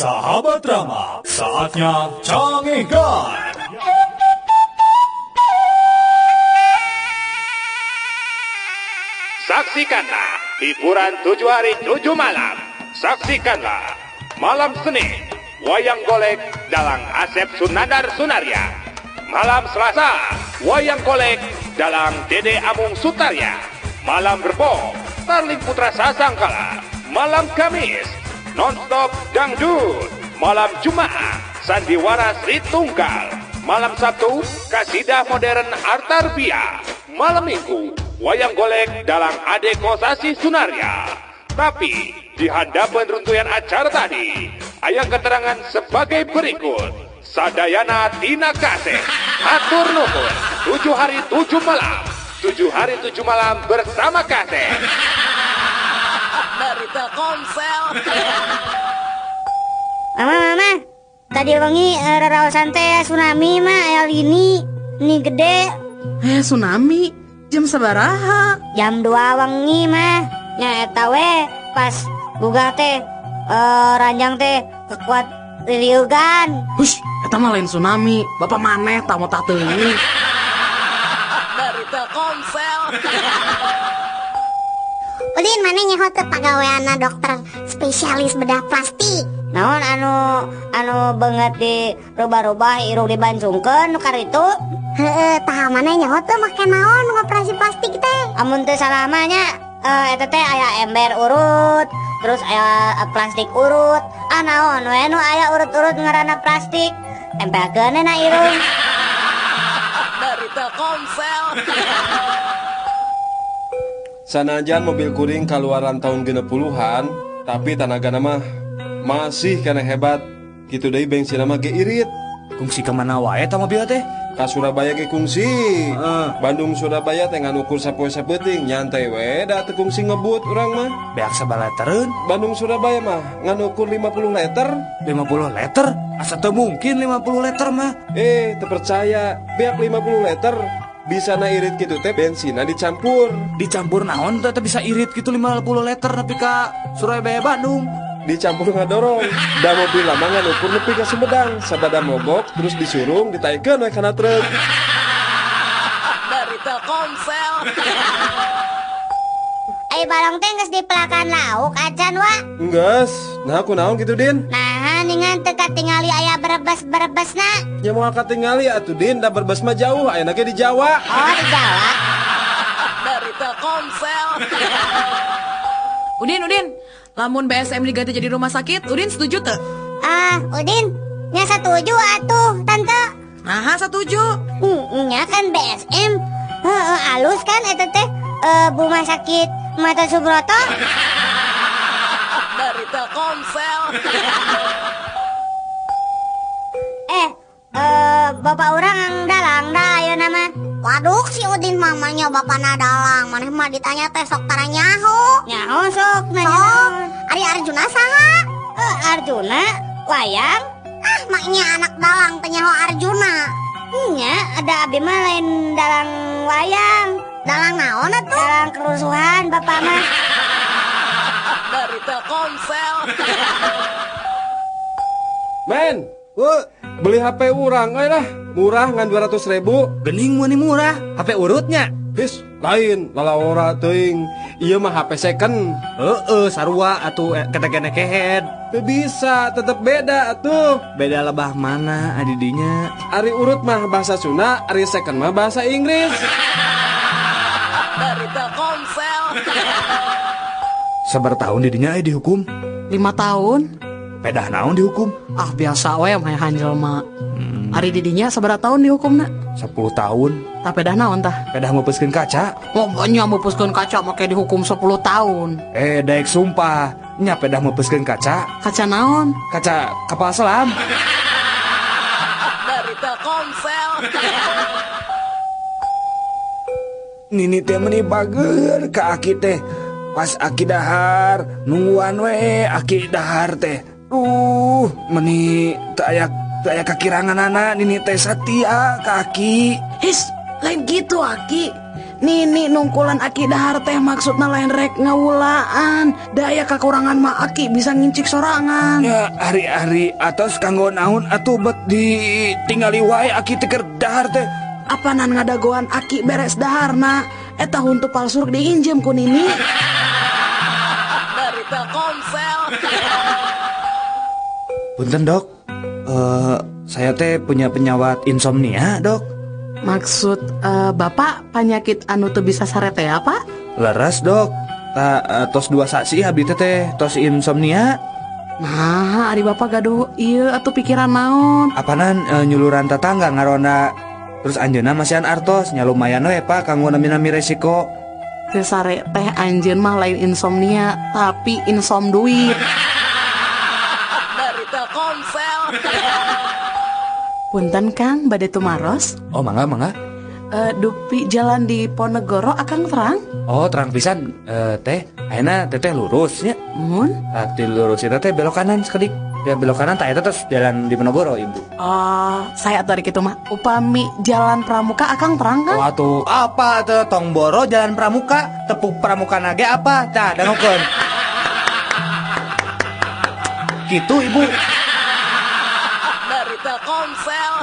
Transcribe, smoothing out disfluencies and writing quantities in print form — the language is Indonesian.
Sahabat Rama, saatnya canggihkan. Saksikanlah hiburan 7 hari 7 malam. Saksikanlah malam Senin wayang golek dalang Asep Sunandar Sunaria. Malam Selasa wayang golek dalang Dede Amung Sutarya. Malam Rebo Starling Putra Sasangkala. Malam Kamis Nonstop Dangdut. Malam Jumat Sandiwara Sri Tunggal. Malam Sabtu Kasidah Modern Artarbia. Malam Minggu wayang golek dalang Ade Kosasi Sunaria. Tapi di hadapan runtuyan acara tadi, ayang keterangan sebagai berikut. Sadayana Tina Kasih, atur nuhun, 7 hari 7 malam. 7 hari 7 malam bersama Kasih. Dari Telkomsel. Mama, tadi wengi raraosan teh tsunami mah aya lini gede. Tsunami? Jam sabaraha? Jam 2 wengi mah. Nya eta we pas gugah teh ranjang teh kekuat liliugan. Hush, eta mah lain tsunami. Bapak maneh tamu tah teuing. Dari Telkomsel. Udin mana nyaho teu pagaweana dokter spesialis bedah plastik. Naon anu beungeut di robah-robah irung dibancungkeun nu karitu? Heeh, tah mana nyaho teu make naon ngoperasi plastik teh? Amun teu salah mah nya eta teh aya ember urut, terus aya plastik urut. Naon we nu aya urut-urut ngaranna plastik? Tempelkeun na irung. Dari Telkomsel. Sanajan mobil kuring kaluaran tahun 60-an, tapi tanagana mah masih kena hebat. Kitu deui bensin mah ge irit. Kungsi kemana wae ta mobil teh? Ka Surabaya ge kungsi. Bandung Surabaya teh ngan ukur sapoe sapeuting, nyantai we da teu kungsi ngebut urang mah. Beak sabaletereun? Bandung Surabaya mah ngan ukur 50 liter. 50 liter? Asa teu mungkin 50 liter mah. Teu percaya, beak 50 liter. Bisa na irit gitu teh bensinna dicampur. Dicampur naon teh bisa irit gitu 50 liter nepi ka Surabaya Bandung. Dicampur ngadorong. Da mobil lama ngan ukur nepi ka Sumedang, sabada mogok terus disurung ditaikeun we kana truk. Dari Telkomsel. Ai barang teh geus dipelakan lauk acan wa. Enggeus, nah kunaon gitu Din? Nah, ningan teu katingali aya berebes-berebesna. Nya moal katingali atuh Din, da berbes mah jauh, ayeuna ge di Jawa. Oh, di Jawa. Dari Telkomsel. Udin, lamun BSM diganti jadi rumah sakit, Udin setuju teu? Udin, nya setuju atuh, tante. Nah, setuju. Nya kan BSM. Alus kan eta teh rumah sakit Mata Subroto. Dari Telkomsel. Bapak orang dalang dah ayeuna mah. Waduh, si Udin mamanya bapana dalang. Maneh mah ditanya teh sok tara nyaho. Nyaho sok nanya. Sok, Ari Arjuna saha? Arjuna wayang? Maknya anak dalang teh nyaho Arjuna. Nya ada abdi mah lain dalang wayang. Dalang naon atuh? Dalang kerusuhan bapak mah. Dari Telkomsel. Men, beli HP urang lah. Murah ngan 200.000. Gening meunih murah, HP urutnya. His, lain lalawora teuing. Ieu mah HP second. Sarua atuh ketekene kehead. Teu bisa, tetep beda atuh. Beda lebah mana adidinya? Ari urut mah bahasa Sunda, ari second mah bahasa Inggris. Dari Telkomsel. Sabar tahun didinya dihukum? 5 tahun. Pedah naon dihukum? Biasa we mah hanjel mah. Ari didinya sabaraha tahun dihukumna? 10 tahun. Tah pedah naon tah? Pedah meupuskeun kaca. Nya meupuskeun kaca make dihukum 10 tahun. Daek sumpah, nya pedah meupuskeun kaca. Kaca naon? Kaca kapal selam. Dari Telkomsel. Nini teh meuni bager ka Aki teh. Pas Aki dahar, nungguan we Aki dahar teh. Meuni teu aya kakiranganana Nini teh satia ka Aki. His, lain gitu Aki. Nini nungkulan aki dahar teh maksudna lain rek ngawulaan. Daya kekurangan mah aki bisa ngincik sorangan. Ya hari-hari atos kanggo naon atuh bet ditinggali wae aki teu keur dahar teh. Apanan ngadagoan aki beres daharna. Eta huntu palsu diinjem ku Nini. Dari Telkomsel. Punten dok, saya teh punya penyawat insomnia dok. Maksud bapak penyakit anu teu bisa sarete apa? Leres dok, tos 2 saksi abdi teh tos insomnia. Nah, ari bapak gaduh ieu atuh pikiran naon? Apanan nyuluran tetangga ngarona. Terus anjeunna masihan artos nya lumayan we pak kanggo nami-nami resiko. Teu sare teh anjeun mah lain insomnia, tapi insom duit. Dari Telkomsel. Punten Kang, bade tumaros. Oh mangga. Dupi jalan di Ponegoro akang terang. Oh terang pisan, teh ayeuna teteh lurus nya. Mun? Di lurus itu teh belok kanan sekedik. Ya belok kanan tak eta terus jalan di Ponorogo ibu. Saya tarik itu mah. Upami jalan Pramuka akang terang kan? Waduh, apa tuh Tongboro Jalan Pramuka, tepuk Pramuka nage apa? Tah, dangukeun. Gitu ibu. Dari Telkomsel.